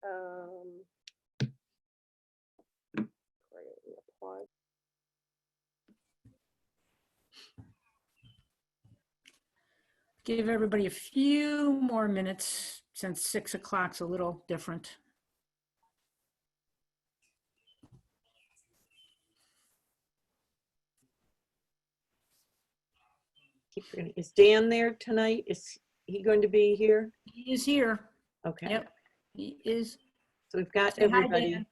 Um, apply. Give everybody a few more minutes since 6 o'clock's a little different. Is Dan there tonight? Is he going to be here? He is here. Okay. Yep, he is. So we've got Say hi, everybody. Dan.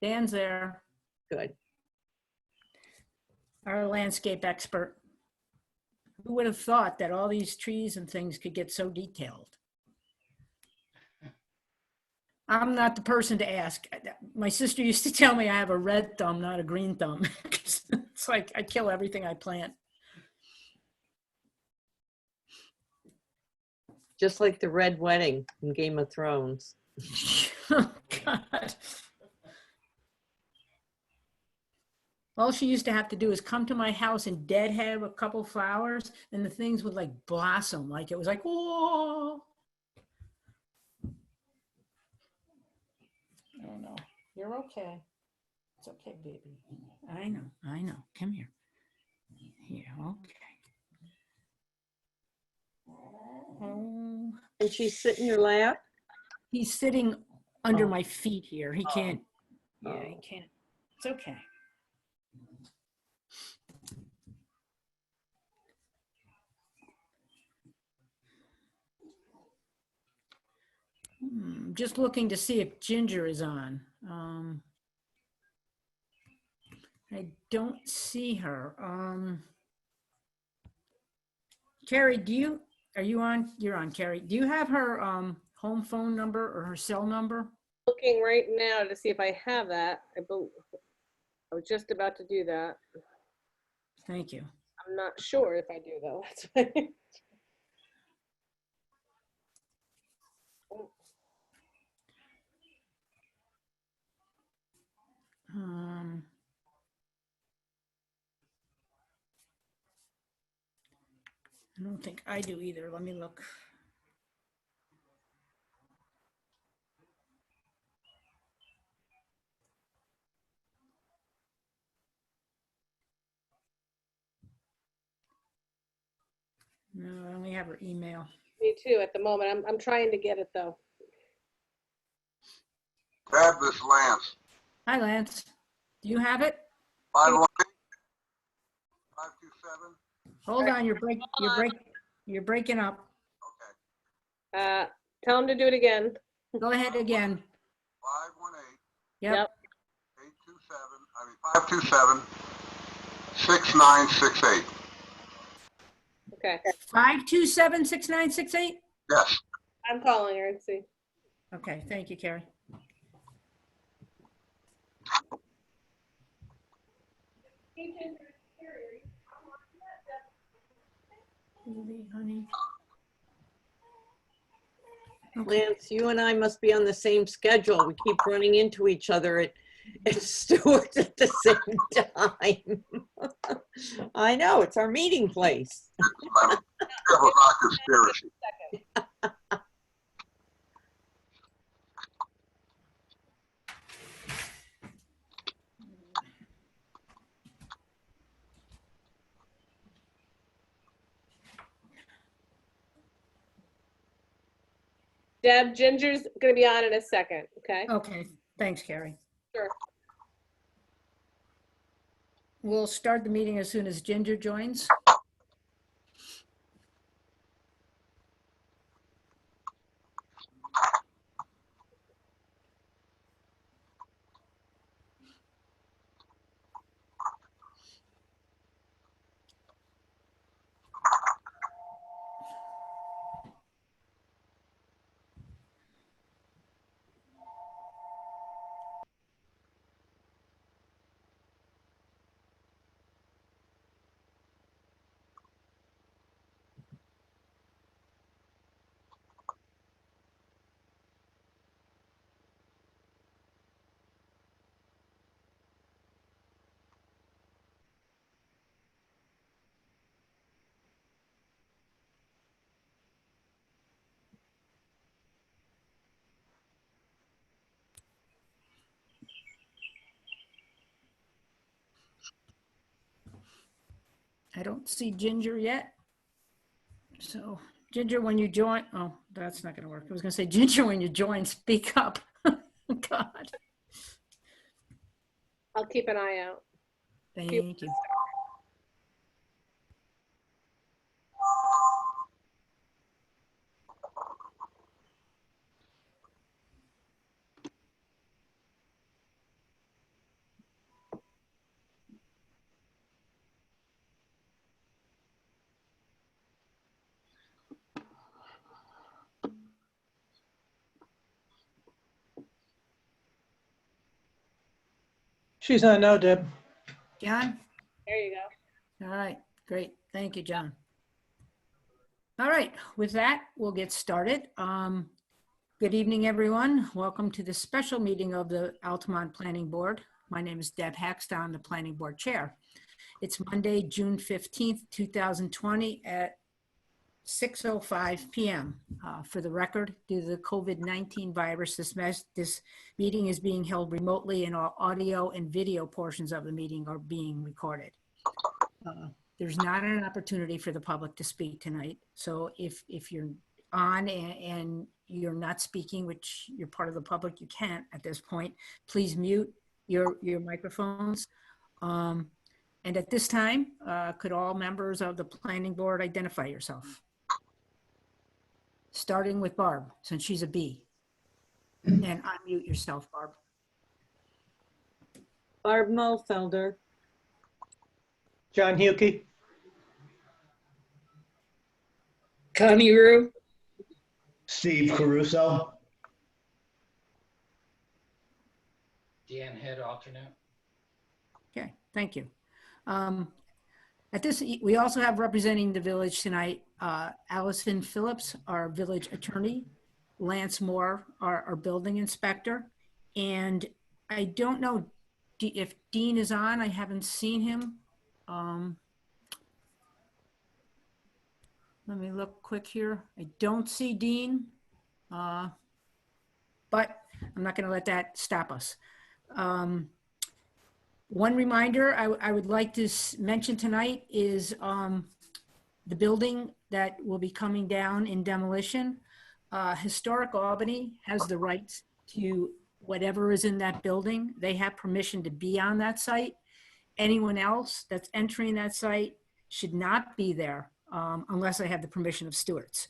Dan's there, Good. our landscape expert. Who would have thought that all these trees and things could get so detailed? I'm not the person to ask. My sister used to tell me I have a red thumb, not a green thumb. It's like I kill everything I plant. Just like the Red Wedding in Game of Thrones. Oh, God. All she used to have to do is come to my house and deadhead a couple flowers, and the things would like blossom. Like it was like, whoa. Oh no, you're okay. It's okay, baby. I know. Come here. Here, okay. Oh, And she's sitting in your lap? he's sitting under Oh. my feet here. He can't. Yeah, he Oh. can't. It's okay. Just looking to see if Ginger is on. I don't see her. Carrie, are you on? You're on, Carrie. Do you have her home phone number or her cell number? Looking right now to see if I have that. I was just about to do that. Thank you. I'm not sure if I do though. That's why. I don't think I do either. Let me look. No, I only have her email. Me too at the moment. I'm trying to get it though. Grab this, Lance. Hi, Lance. Do you have it? 518 527. Hold on, you're breaking up. Okay. Tell him to do it again. Go ahead again. 518 Yep. 527 6968. Okay. 527-6968. Yes. I'm calling her and see. Okay, thank you, Carrie. Honey. Lance, you and I must be on the same schedule. We keep running into each other at Stewart at the same time. I know, it's our meeting place. It was not conspiracy. Deb, Ginger's gonna be on in a second, okay? Okay, thanks, Carrie. Sure. We'll start the meeting as soon as Ginger joins. I don't see Ginger yet. So Ginger, when you join, oh, that's not gonna work. I was gonna say, Ginger, when you join, speak up. God, I'll keep an eye out. thank you. She's on now, Deb. John? There you go. All right, great. Thank you, John. All right, with that, we'll get started. Good evening, everyone. Welcome to the special meeting of the Altamont Planning Board. My name is Deb Haxton, I'm the Planning Board Chair. It's Monday, June 15th, 2020 at 6:05 p.m. For the record, due to the COVID-19 virus, this meeting is being held remotely and all audio and video portions of the meeting are being recorded. There's not an opportunity for the public to speak tonight. So if you're on and you're not speaking, which you're part of the public, you can't at this point, please mute your microphones. And at this time, could all members of the planning board identify yourself? Starting with Barb, since she's a B. And unmute yourself, Barb. Barb Mulfelder. John Hukey. Connie Rue. Steve Caruso. Dan Head, alternate. Okay, thank you. At this, we also have representing the village tonight, Allison Phillips, our village attorney, Lance Moore, our building inspector. And I don't know if Dean is on. I haven't seen him. Let me look quick here. I don't see Dean, but I'm not gonna let that stop us. One reminder I would like to mention tonight is the building that will be coming down in demolition. Historic Albany has the rights to whatever is in that building. They have permission to be on that site. Anyone else that's entering that site should not be there unless I have the permission of Stewart's.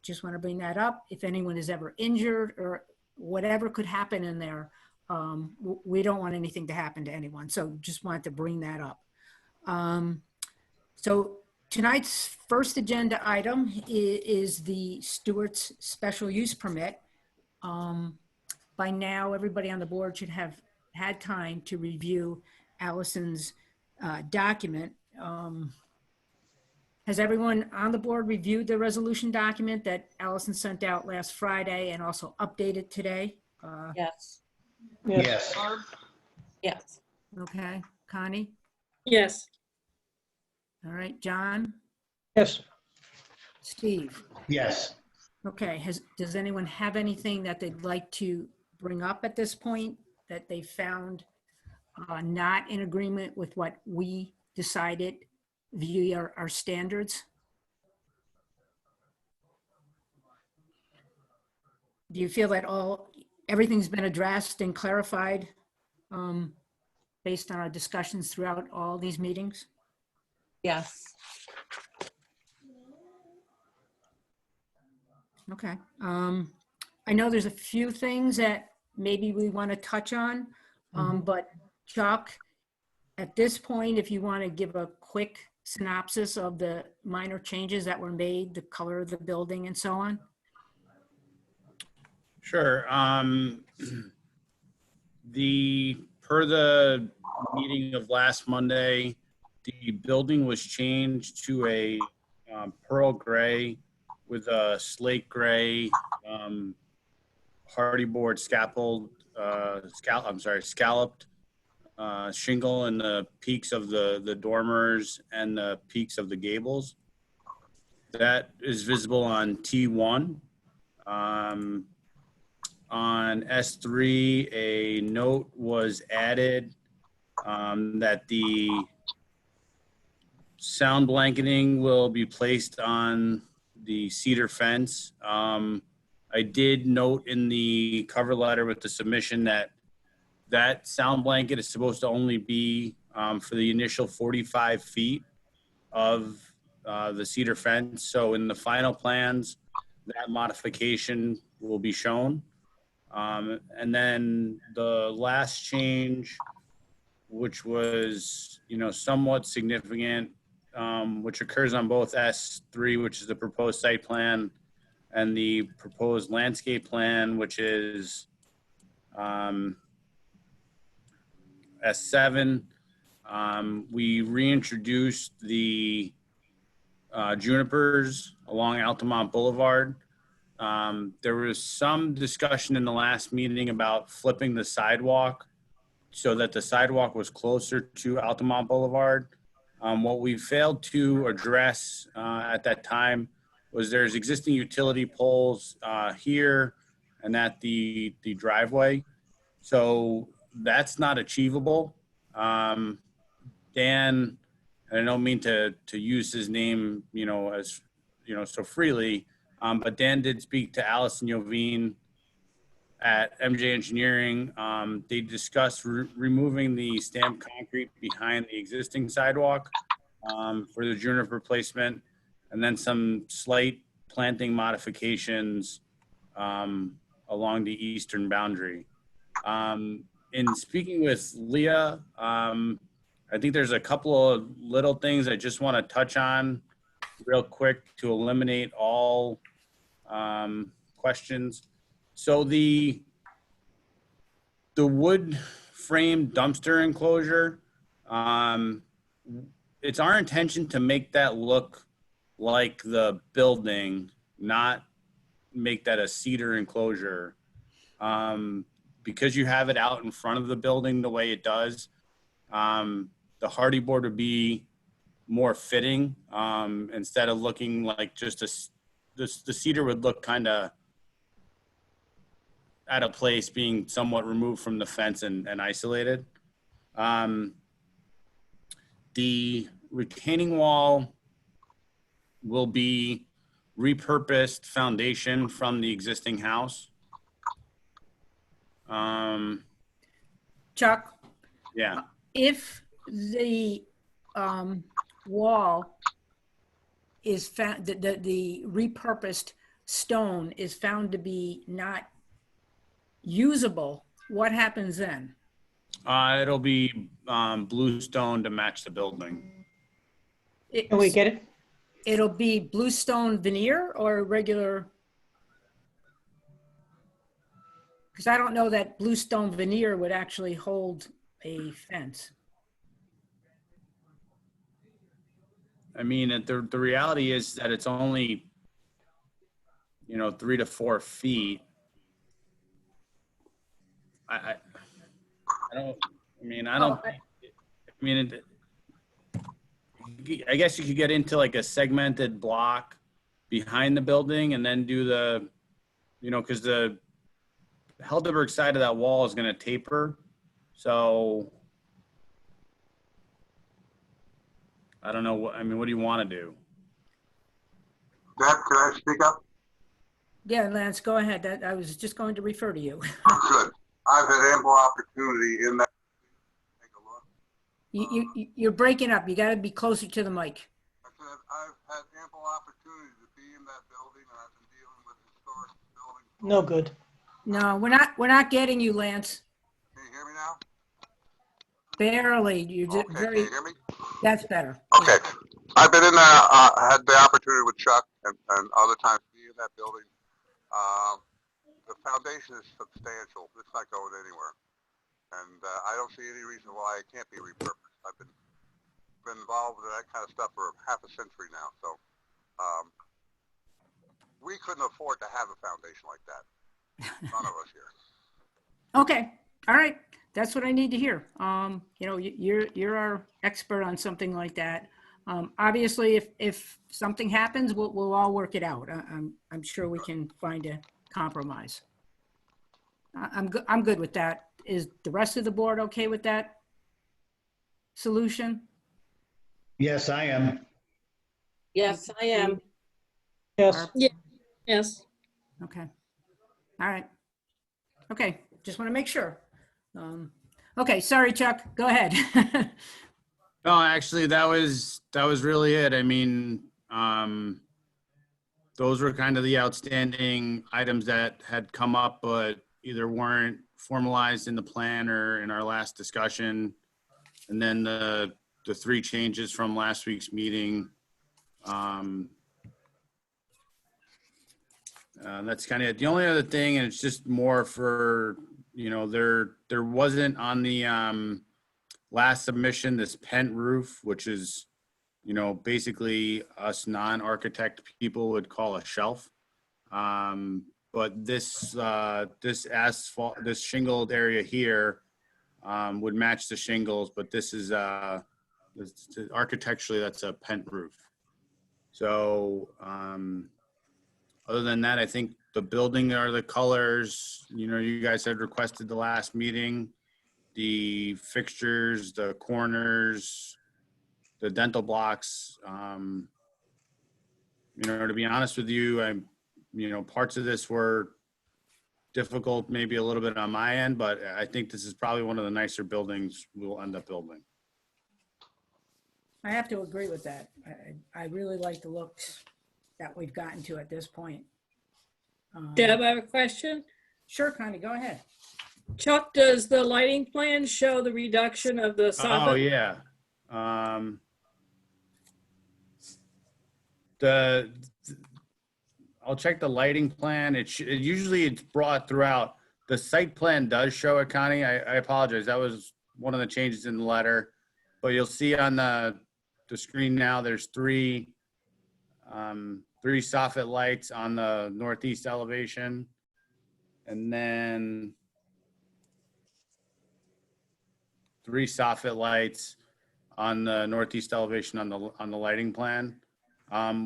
Just want to bring that up. If anyone is ever injured or whatever could happen in there, we don't want anything to happen to anyone. So just wanted to bring that up. So tonight's first agenda item is the Stewart's special use permit. By now, everybody on the board should have had time to review Allison's document. Has everyone on the board reviewed the resolution document that Allison sent out last Friday and also updated today? Yes. Yes. Yes. Okay, Connie? Yes. All right, John? Yes. Steve? Yes. Okay, does anyone have anything that they'd like to bring up at this point that they found not in agreement with what we decided via our standards? Do you feel that everything's been addressed and clarified based on our discussions throughout all these meetings? Yes. Okay. I know there's a few things that maybe we want to touch on, but Chuck, at this point, if you want to give a quick synopsis of the minor changes that were made, the color of the building and so on. Sure. Per the meeting of last Monday, the building was changed to a pearl gray with a slate gray hardy board scalloped shingle in the peaks of the dormers and the peaks of the gables. That is visible on T1. On S3, a note was added that the sound blanketing will be placed on the cedar fence. I did note in the cover letter with the submission that that sound blanket is supposed to only be for the initial 45 feet of the cedar fence. So in the final plans, that modification will be shown. And then the last change, which was, somewhat significant, which occurs on both S3, which is the proposed site plan, and the proposed landscape plan, which is S7. We reintroduced the junipers along Altamont Boulevard. There was some discussion in the last meeting about flipping the sidewalk so that the sidewalk was closer to Altamont Boulevard. What we failed to address at that time was there's existing utility poles here and at the driveway. So that's not achievable. Dan, I don't mean to use his name, as, so freely, but Dan did speak to Allison Yovine at MJ Engineering. They discussed removing the stamped concrete behind the existing sidewalk for the juniper replacement, and then some slight planting modifications along the eastern boundary. In speaking with Leah, I think there's a couple of little things I just want to touch on real quick to eliminate all questions. So the wood frame dumpster enclosure, it's our intention to make that look like the building, not make that a cedar enclosure. Because you have it out in front of the building the way it does, the hardy board would be more fitting instead of looking like just the cedar would look kind of at a place being somewhat removed from the fence and isolated. The retaining wall will be repurposed foundation from the existing house. Chuck, Yeah. if the wall is found, the repurposed stone is found to be not usable, what happens then? It'll be blue stone to match the building. It- Can we get it? It'll be bluestone veneer or regular? Because I don't know that bluestone veneer would actually hold a fence. I mean, the reality is that it's only, 3 to 4 feet. I don't. I guess you could get into like a segmented block behind the building and then do the, because the Helderberg side of that wall is going to taper. So I don't know what do you want to do? Deb, can I speak up? Yeah, Lance, go ahead. I was just going to refer to you. Good. I've had ample opportunity in that. Take a look. You're breaking up. You got to be closer to the mic. I said, I've had ample opportunity to be in that building, and I've been dealing with historic buildings. No good. No, we're not getting you, Lance. Can you hear me now? Barely. You're just Okay, can very. you hear me? That's better. Okay. I've been in there, had the opportunity with Chuck and other times to be in that building. The foundation is substantial. It's not going anywhere. And I don't see any reason why it can't be repurposed. I've been involved with that kind of stuff for half a century now. So we couldn't afford to have a foundation like that. None of us here. Okay. All right. That's what I need to hear. You're our expert on something like that. Obviously, if something happens, we'll all work it out. I'm sure we can find a compromise. I'm good with that. Is the rest of the board okay with that solution? Yes, I am. Yes, I am. Yes. Barb? Yes. Okay. All right. Okay, just want to make sure. Okay, sorry, Chuck, go ahead. No, actually, that was really it. I mean, those were kind of the outstanding items that had come up, but either weren't formalized in the plan or in our last discussion. And then the three changes from last week's meeting. That's kind of it. The only other thing, and it's just more for, there wasn't on the last submission, this pent roof, which is, basically us non-architect people would call a shelf. But this asphalt, this shingled area here would match the shingles, but this is architecturally, that's a pent roof. So other than that, I think the building are the colors, you guys had requested the last meeting, the fixtures, the corners, the dental blocks. To be honest with you, parts of this were difficult, maybe a little bit on my end, but I think this is probably one of the nicer buildings we'll end up building. I have to agree with that. I really like the looks that we've gotten to at this point. Deb, I have a question. Sure, Connie, go ahead. Chuck, does the lighting plan show the reduction of the Oh, soffit? yeah. I'll check the lighting plan. Usually it's brought throughout. The site plan does show it, Connie. I apologize. That was one of the changes in the letter. But you'll see on the screen now, there's three soffit lights on the northeast elevation. And then 3 soffit lights on the northeast elevation on the lighting plan.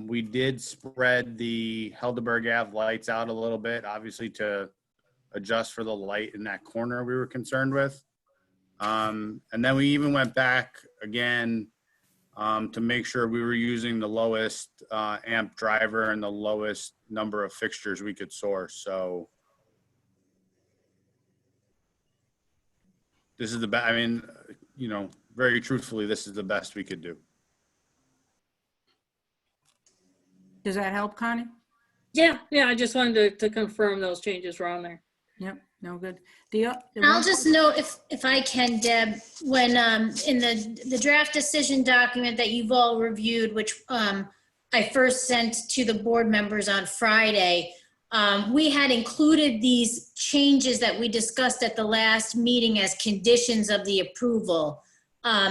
We did spread the Helderberg Ave lights out a little bit, obviously to adjust for the light in that corner we were concerned with. And then we even went back again to make sure we were using the lowest amp driver and the lowest number of fixtures we could source. So this is the best, very truthfully, this is the best we could do. Does that help, Connie? Yeah, I just wanted to confirm those changes were on there. Yep, no good. I'll just note, if I can, Deb, when in the draft decision document that you've all reviewed, which I first sent to the board members on Friday, we had included these changes that we discussed at the last meeting as conditions of the approval,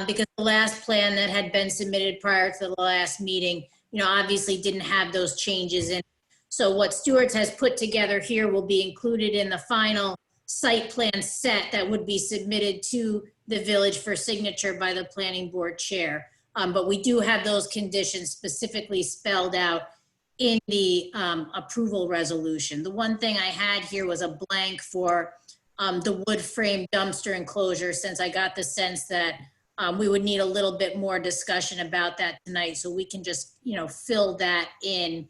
because the last plan that had been submitted prior to the last meeting, obviously didn't have those changes in. So what Stewart's has put together here will be included in the final site plan set that would be submitted to the village for signature by the planning board chair. But we do have those conditions specifically spelled out in the approval resolution. The one thing I had here was a blank for the wood frame dumpster enclosure, since I got the sense that we would need a little bit more discussion about that tonight. So we can just, fill that in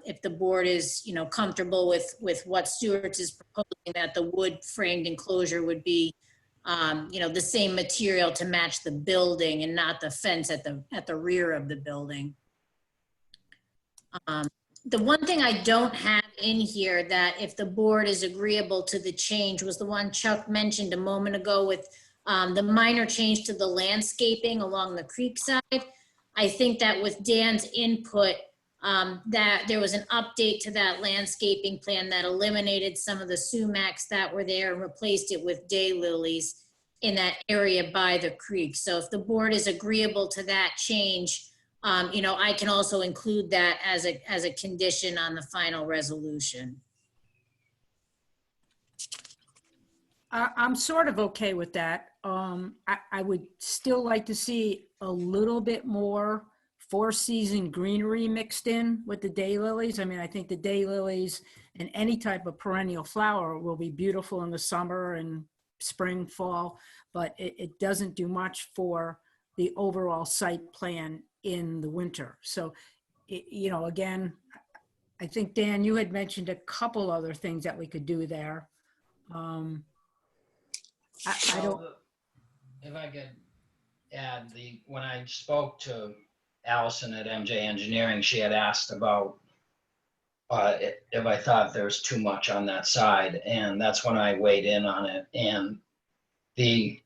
if the board is, comfortable with what Stewart's is proposing, that the wood framed enclosure would be, the same material to match the building and not the fence at the rear of the building. The one thing I don't have in here that if the board is agreeable to the change was the one Chuck mentioned a moment ago with the minor change to the landscaping along the creek side. I think that with Dan's input, that there was an update to that landscaping plan that eliminated some of the sumacs that were there and replaced it with daylilies in that area by the creek. So if the board is agreeable to that change, I can also include that as a condition on the final resolution. I'm sort of okay with that. I would still like to see a little bit more four-season greenery mixed in with the daylilies. I think the daylilies and any type of perennial flower will be beautiful in the summer and spring, fall, but it doesn't do much for the overall site plan in the winter. So, you know, again, I think, Dan, you had mentioned a couple other things that we could do there. I don't, If I could add, when I spoke to Allison at MJ Engineering, she had asked about if I thought there was too much on that side, and that's when I weighed in on it. And the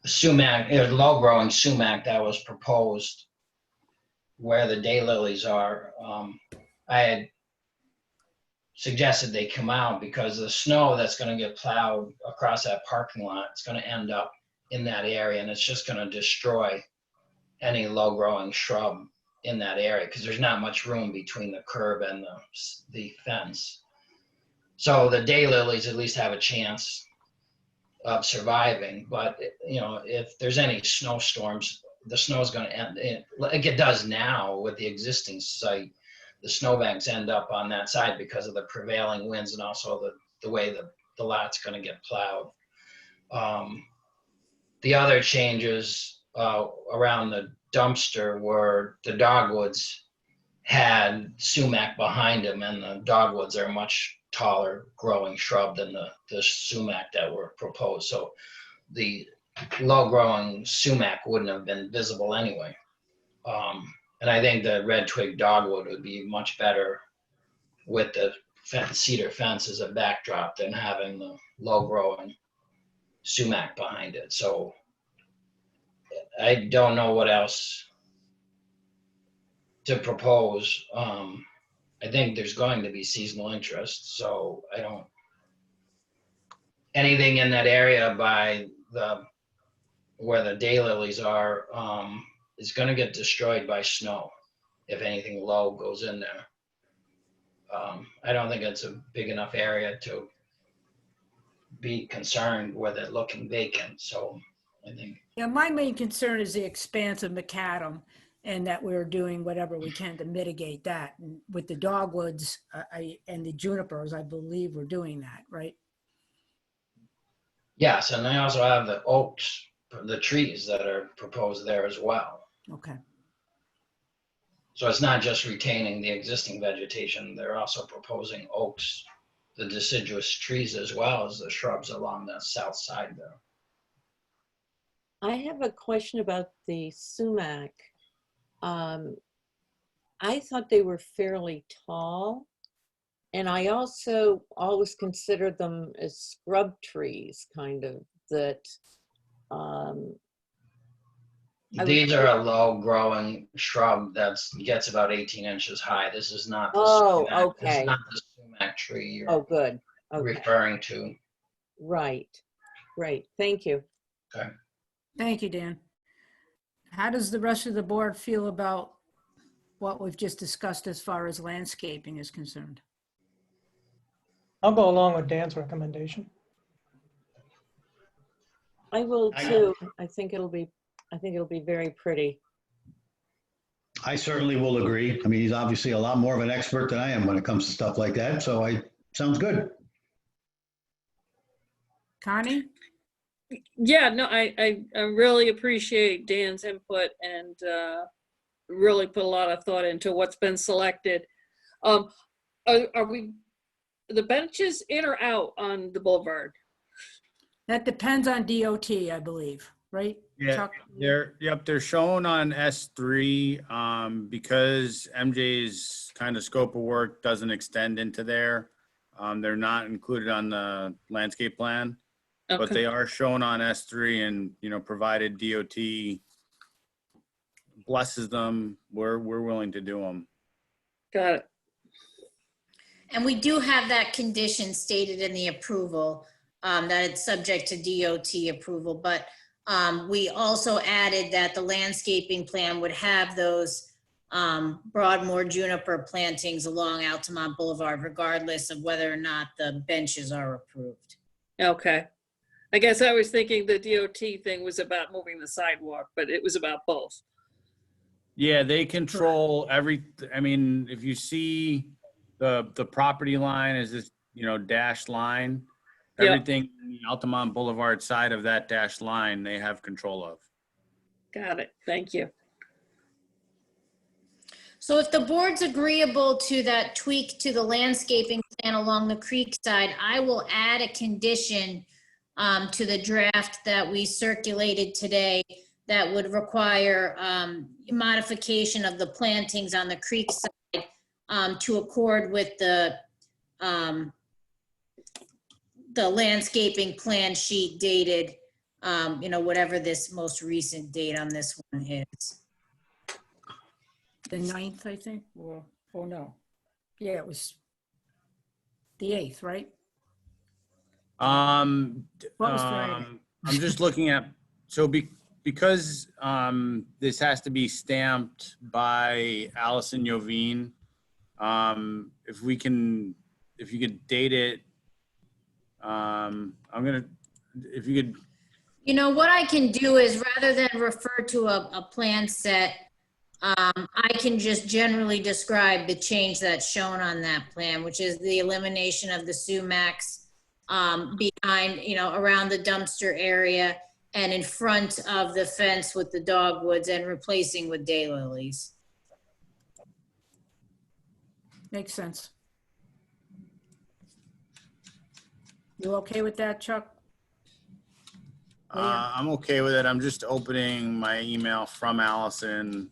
sumac, low-growing sumac that was proposed where the daylilies are, I had suggested they come out because the snow that's going to get plowed across that parking lot, it's going to end up in that area, and it's just going to destroy any low-growing shrub in that area because there's not much room between the curb and the fence. So the daylilies at least have a chance of surviving, but you know, if there's any snowstorms, the snow is going to end, like it does now with the existing site. The snowbanks end up on that side because of the prevailing winds and also the way the lot's going to get plowed. The other changes around the dumpster were the dogwoods had sumac behind them, and the dogwoods are a much taller growing shrub than the sumac that were proposed. So the low growing sumac wouldn't have been visible anyway. And I think the red twig dogwood would be much better with the cedar fence as a backdrop than having the low growing sumac behind it. So I don't know what else to propose. I think there's going to be seasonal interest, so I don't, anything in that area by where the daylilies are, is going to get destroyed by snow if anything low goes in there. I don't think it's a big enough area to be concerned with it looking vacant. So I think. yeah, my main concern is the expanse of macadam, and that we're doing whatever we can to mitigate that. And with the dogwoods and the junipers, I believe we're doing that, right? Yes, and I also have the oaks, the trees that are proposed there as well. Okay. So it's not just retaining the existing vegetation, they're also proposing oaks, the deciduous trees, as well as the shrubs along the south side there. I have a question about the sumac. I thought they were fairly tall, and I also always considered them as scrub trees, kind of, that these are a low growing shrub that gets about 18 inches high. This is not the oh, sumac. okay. This is not the sumac tree you're Oh, good. Okay. referring to. Right. Great. Thank you. Okay. Thank you, Dan. How does the rest of the board feel about what we've just discussed as far as landscaping is concerned? I'll go along with Dan's recommendation. I will too. I think it'll be very pretty. I certainly will agree. I mean, he's obviously a lot more of an expert than I am when it comes to stuff like that. So sounds good. Connie? Yeah, no, I really appreciate Dan's input and really put a lot of thought into what's been selected. Are we, the benches in or out on the boulevard? That depends on DOT, I believe, right? Yeah, Chuck? they're shown on S3 because MJ's kind of scope of work doesn't extend into there. They're not included on the landscape plan, but Okay. they are shown on S3, and, you know, provided DOT blesses them, we're willing to do them. Got it. And we do have that condition stated in the approval, that it's subject to DOT approval, but we also added that the landscaping plan would have those Broadmoor juniper plantings along Altamont Boulevard, regardless of whether or not the benches are approved. Okay. I guess I was thinking the DOT thing was about moving the sidewalk, but it was about both. Yeah, they control I mean, if you see the property line is this, you know, dashed line, Yeah. everything on the Altamont Boulevard side of that dashed line, they have control of. Got it. Thank you. So if the board's agreeable to that tweak to the landscaping plan along the creek side, I will add a condition to the draft that we circulated today that would require modification of the plantings on the creek side to accord with the landscaping plan sheet dated, whatever this most recent date on this one is. The 9th, I think, or, oh no. Yeah, it was the 8th, right? What was Friday? I'm just looking at, so because this has to be stamped by Allison Yovine, if you could date it, if you could. What I can do is rather than refer to a plan set, I can just generally describe the change that's shown on that plan, which is the elimination of the sumacs behind, around the dumpster area and in front of the fence with the dogwoods and replacing with daylilies. Makes sense. You okay with that, Chuck? I'm okay with it. I'm just opening my email from Allison.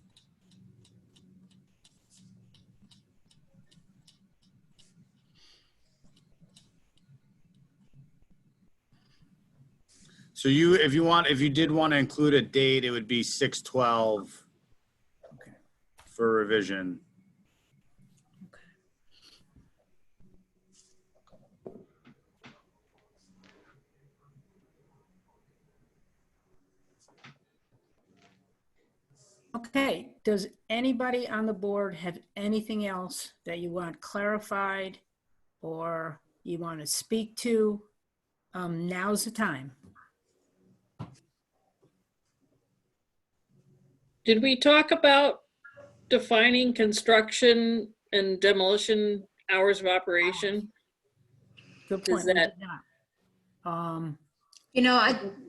So if you did want to include a date, it would be 6/12 for revision. Okay, does anybody on the board have anything else that you want clarified or you want to speak to? Now's the time. Did we talk about defining construction and demolition hours of operation? Good Does point. We that- did not.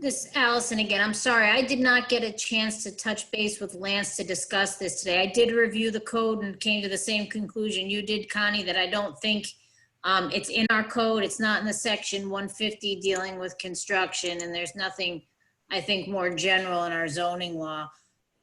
This Allison again, I'm sorry, I did not get a chance to touch base with Lance to discuss this today. I did review the code and came to the same conclusion you did, Connie, that I don't think it's in our code. It's not in the section 150 dealing with construction, and there's nothing, I think, more general in our zoning law.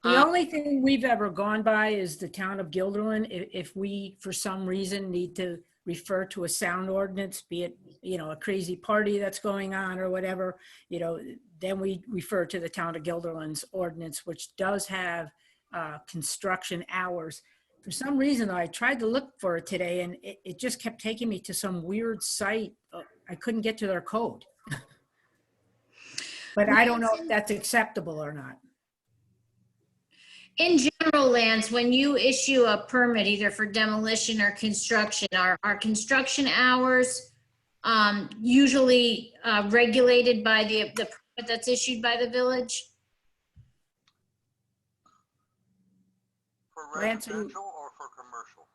The only thing we've ever gone by is the town of Guilderland. If we, for some reason, need to refer to a sound ordinance, be it, a crazy party that's going on or whatever, then we refer to the town of Guilderland's ordinance, which does have construction hours. For some reason, I tried to look for it today and it just kept taking me to some weird site. I couldn't get to their code. But I don't know if that's acceptable or not. In general, Lance, when you issue a permit, either for demolition or construction, are construction hours usually regulated by the permit that's issued by the village? For Lance, residential or for commercial?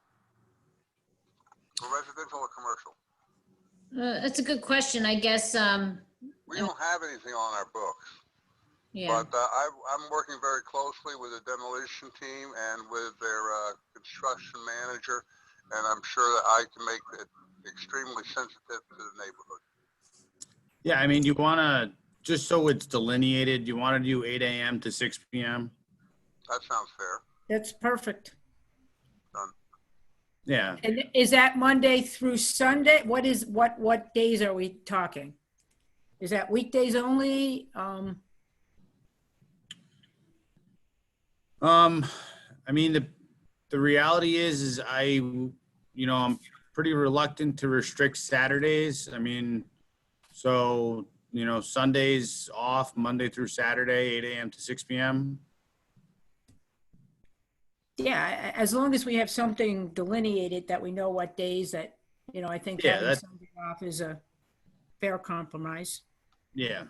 For residential or commercial? That's a good question, I guess. We don't have anything on our books. Yeah. But I'm working very closely with the demolition team and with their construction manager, and I'm sure that I can make it extremely sensitive to the neighborhood. Yeah, I mean, you want to, just so it's delineated, you want to do 8 a.m. to 6 p.m.? That sounds fair. That's perfect. Done. Yeah. And is that Monday through Sunday? What days are we talking? Is that weekdays only? I mean, the reality is I'm pretty reluctant to restrict Saturdays. I mean, so, Sundays off, Monday through Saturday, 8 a.m. to 6 p.m. Yeah, as long as we have something delineated that we know what days that, I think Yeah, having Sunday off is a fair compromise. Yeah.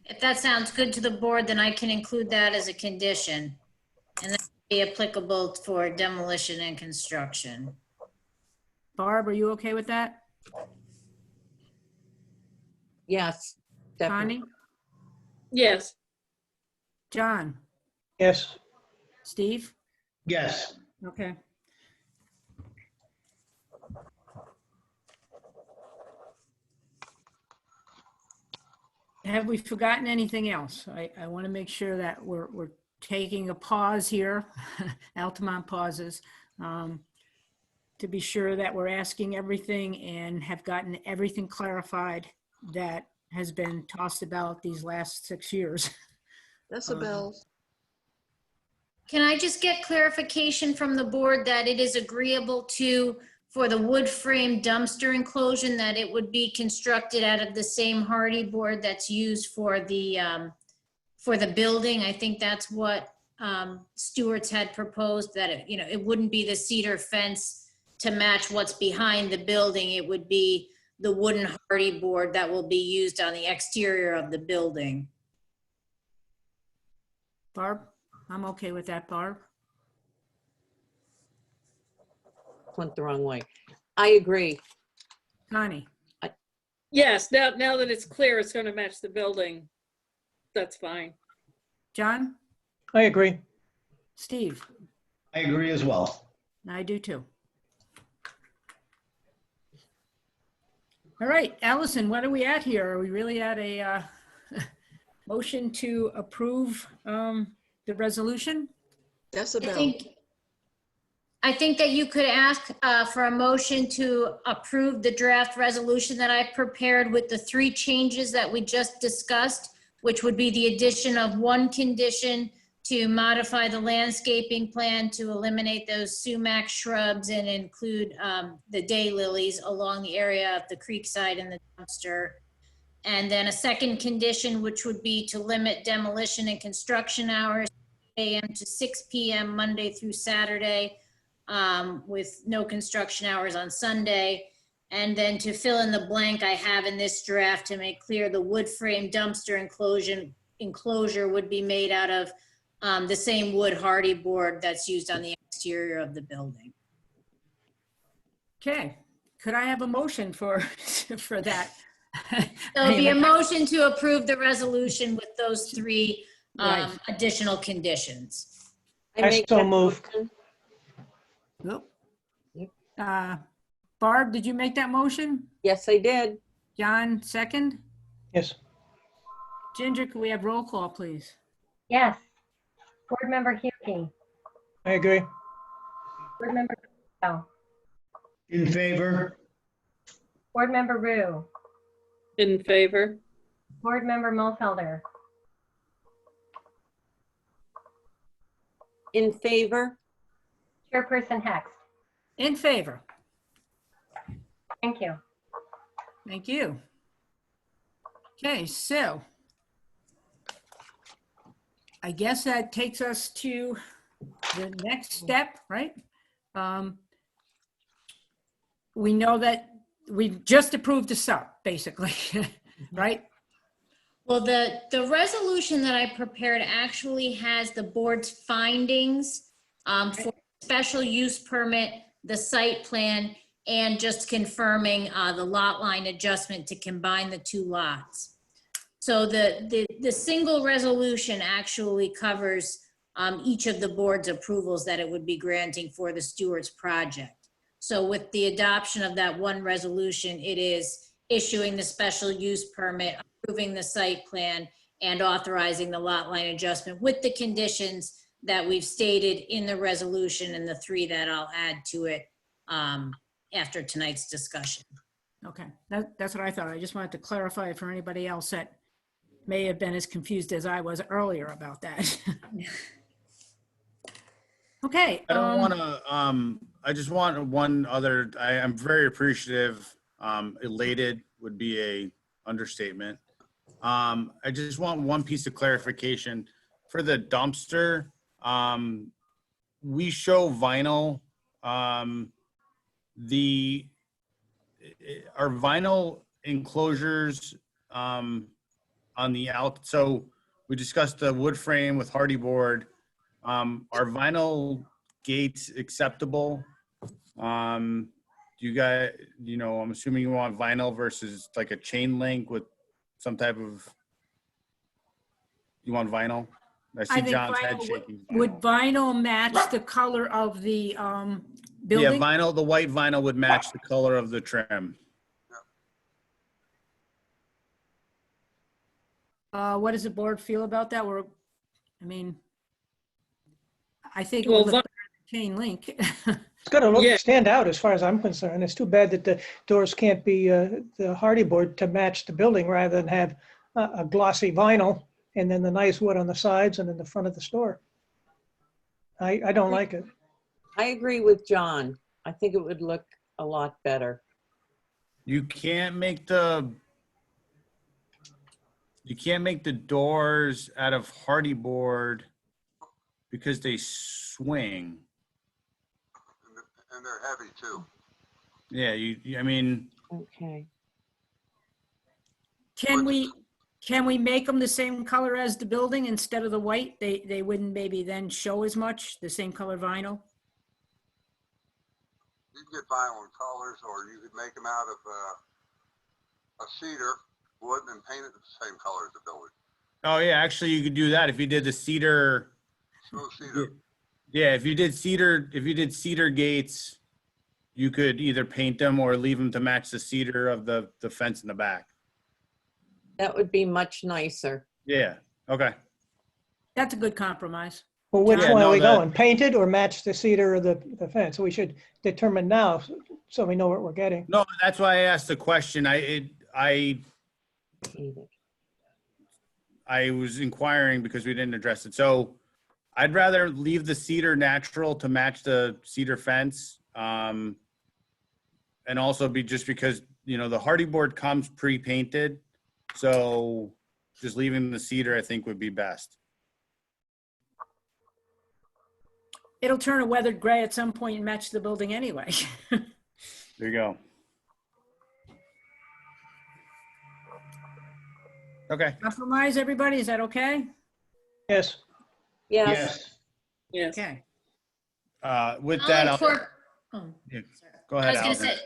If that sounds good to the board, then I can include that as a condition. And that would be applicable for demolition and construction. Barb, are you okay with that? Yes, definitely. Connie? Yes. John, Yes, Steve? Yes. Okay. Have we forgotten anything else? I want to make sure that we're taking a pause here, Altamont pauses, to be sure that we're asking everything and have gotten everything clarified that has been tossed about these last 6 years. Decibels. Can I just get clarification from the board that it is agreeable to, for the wood frame dumpster enclosure, that it would be constructed out of the same hardy board that's used for the building? I think that's what Stewart's had proposed, that it wouldn't be the cedar fence to match what's behind the building. It would be the wooden hardy board that will be used on the exterior of the building. Barb, I'm okay with that, Barb. Went the wrong way. I agree. Connie, Yes, now that it's clear it's going to match the building, that's fine. John, I agree. Steve, I agree as well. I do too. All right, Allison, what are we at here? Are we really at a motion to approve the resolution? I think that you could ask for a motion to approve the draft resolution that I prepared with the 3 changes that we just discussed, which would be the addition of 1 condition to modify the landscaping plan to eliminate those sumac shrubs and include the daylilies along the area of the creek side and the dumpster. And then a 2nd condition, which would be to limit demolition and construction hours 8 a.m. to 6 p.m. Monday through Saturday, with no construction hours on Sunday. And then to fill in the blank I have in this draft to make clear, the wood frame dumpster enclosure would be made out of the same wood hardy board that's used on the exterior of the building. Okay, could I have a motion for that? There'll be a motion to approve the resolution with those 3 Right. additional conditions. I make so that move. motion. Nope. Yep. Barb, did you make that motion? Yes, I did. John, second? Yes, Ginger, can we have roll call, please? Yes. Board Member Hughie. I agree. Board Member Bell. In favor? Board Member Rue. In favor? Board Member Mulfelder. In favor? Chairperson Hext. In favor. Thank you. Thank you. Okay, so I guess that takes us to the next step, right? We know that we've just approved the sub, basically, right? Well, the resolution that I prepared actually has the board's findings for special use permit, the site plan, and just confirming the lot line adjustment to combine the 2 lots. So the single resolution actually covers each of the board's approvals that it would be granting for the Stewart's project. So with the adoption of that 1 resolution, it is issuing the special use permit, approving the site plan, and authorizing the lot line adjustment with the conditions that we've stated in the resolution and the 3 that I'll add to it after tonight's discussion. Okay, that's what I thought. I just wanted to clarify for anybody else that may have been as confused as I was earlier about that. Okay. I don't want to, I just want one other, I'm very appreciative, elated would be a understatement. I just want one piece of clarification. For the dumpster, we show vinyl, are vinyl enclosures on the out, so we discussed the wood frame with hardy board. Are vinyl gates acceptable? Do you guys, I'm assuming you want vinyl versus like a chain link with some type of You want vinyl? I I see think John's head vinyl shaking. would vinyl match the color of the Yeah, building? vinyl, the white vinyl would match the color of the trim. What does the board feel about that? I mean, I think it Well, would look better than chain link. It's got to Yeah. stand out as far as I'm concerned. It's too bad that the doors can't be the hardy board to match the building rather than have a glossy vinyl and then the nice wood on the sides and in the front of the store. I don't like it. I agree with John. I think it would look a lot better. You can't make the doors out of hardy board because they swing. And they're heavy too. Yeah, I mean, Okay. Can we make them the same color as the building instead of the white? They wouldn't maybe then show as much, the same color vinyl? You can get vinyl in colors, or you could make them out of a cedar wood and paint it the same color as the building. oh yeah, actually you could do that if you did the cedar. Smooth cedar. Yeah, if you did cedar gates, you could either paint them or leave them to match the cedar of the fence in the back. That would be much nicer. Yeah, okay. That's a good compromise. Well, which Yeah, one no, are we that- going? Painted or match the cedar of the fence? We should determine now so we know what we're getting. No, that's why I asked the question. I was inquiring because we didn't address it. So I'd rather leave the cedar natural to match the cedar fence. And also just because, the hardy board comes pre-painted. So just leaving the cedar, I think would be best. It'll turn a weathered gray at some point and match the building anyway. There you go. Okay. Compromise, everybody? Is that okay? Yes. Yes. Yes. Okay. With that, I'll I'll, oh, yeah, go I ahead, was gonna Allison. say,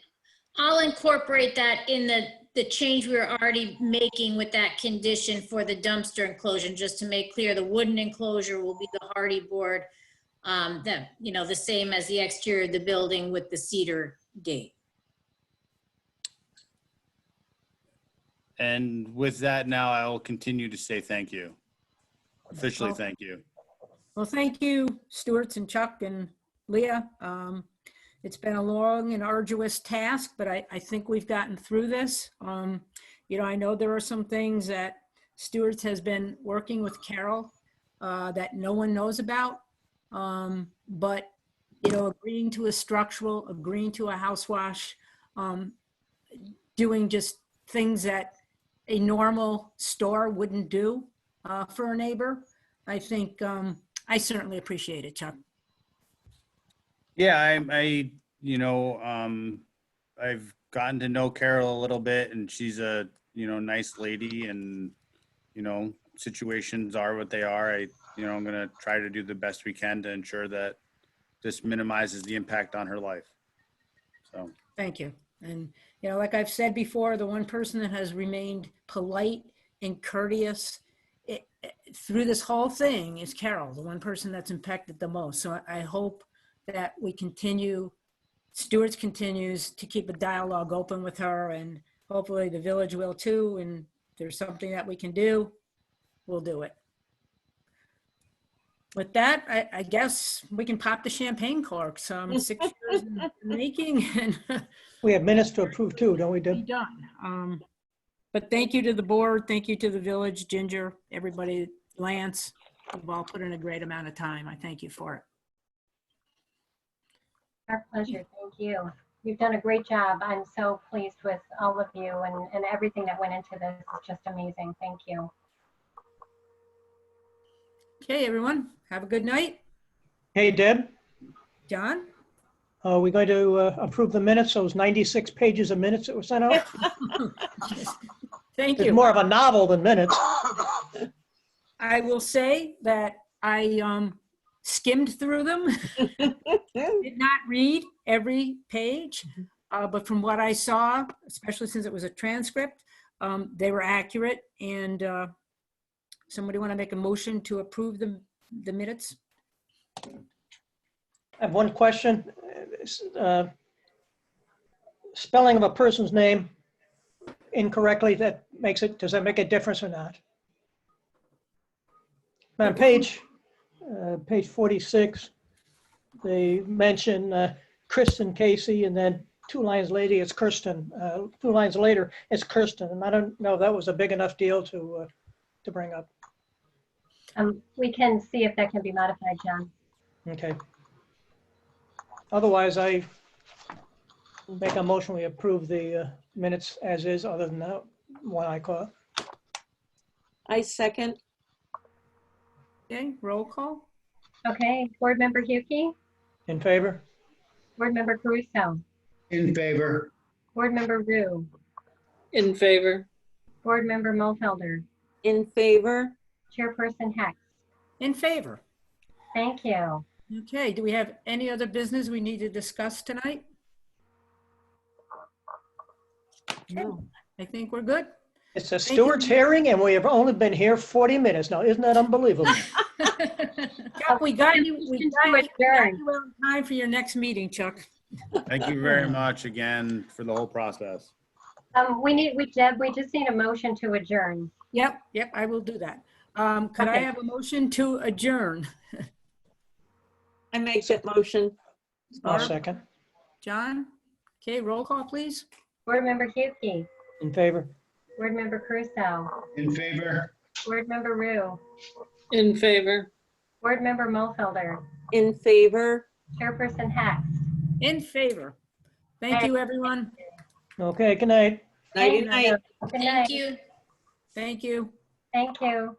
I'll incorporate that in the change we were already making with that condition for the dumpster enclosure, just to make clear, the wooden enclosure will be the hardy board, that, the same as the exterior of the building with the cedar gate. And with that, now I will continue to say thank you. Officially, Well- thank you. Well, thank you, Stuart and Chuck and Leah. It's been a long and arduous task, but I think we've gotten through this. I know there are some things that Stuart has been working with Carol that no one knows about. But, agreeing to a structural, agreeing to a house wash, doing just things that a normal store wouldn't do for a neighbor. I think I certainly appreciate it, Chuck. Yeah, I've gotten to know Carol a little bit, and she's a, nice lady, and, situations are what they are. I'm going to try to do the best we can to ensure that this minimizes the impact on her life. So, Thank you. And, like I've said before, the one person that has remained polite and courteous through this whole thing is Carol, the one person that's impacted the most. So I hope that we continue, Stewart's continues to keep a dialogue open with her, and hopefully the village will too. And if there's something that we can do, we'll do it. With that, I guess we can pop the champagne corks. 6 years in the making, and We have minutes to approve too, don't we, be Deb? done. But thank you to the board. Thank you to the village, Ginger, everybody, Lance. You've all put in a great amount of time. I thank you for it. Our pleasure. Thank you. You've done a great job. I'm so pleased with all of you and everything that went into this. It's just amazing. Thank you. Okay, everyone, have a good night. Hey, Deb, John? are we going to approve the minutes, those 96 pages of minutes that were sent out? Thank It's you. more of a novel than minutes. I will say that I skimmed through them. Did not read every page, but from what I saw, especially since it was a transcript, they were accurate, and Somebody want to make a motion to approve the minutes? I have one question. Spelling of a person's name incorrectly, does that make a difference or not? On page 46, they mention Kristen Casey, and then 2 lines later, it's Kirsten. 2 lines later, it's Kirsten, and I don't know if that was a big enough deal to bring up. We can see if that can be modified, John. Okay. Otherwise, I make a motion, we approve the minutes as is, other than that one I caught. I second. Okay, roll call. Okay, Board Member Hukey, In favor? Board Member Caruso, In favor. Board Member Rue, In favor. Board Member Mulfelder, In favor. Chairperson Hex. In favor. Thank you. Okay, do we have any other business we need to discuss tonight? No, I think we're good. It's a Stewart's hearing, and we have only been here 40 minutes now. Isn't that unbelievable? Chuck, we got you Adjourn. in time for your next meeting, Chuck. Thank you very much again for the whole process. Deb, we just need a motion to adjourn. Yep, I will do that. Could I Okay. have a motion to adjourn? I make that motion. I'll Barb? second. John? Okay, roll call, please. Board Member Hukey, In favor? Board Member Caruso, In favor. Board Member Rue, In favor. Board Member Mulfelder, In favor. Chairperson Hex. In favor. Thank you, everyone. Okay, good night. Nighty night. Good Thank night. you. Thank you. Thank you.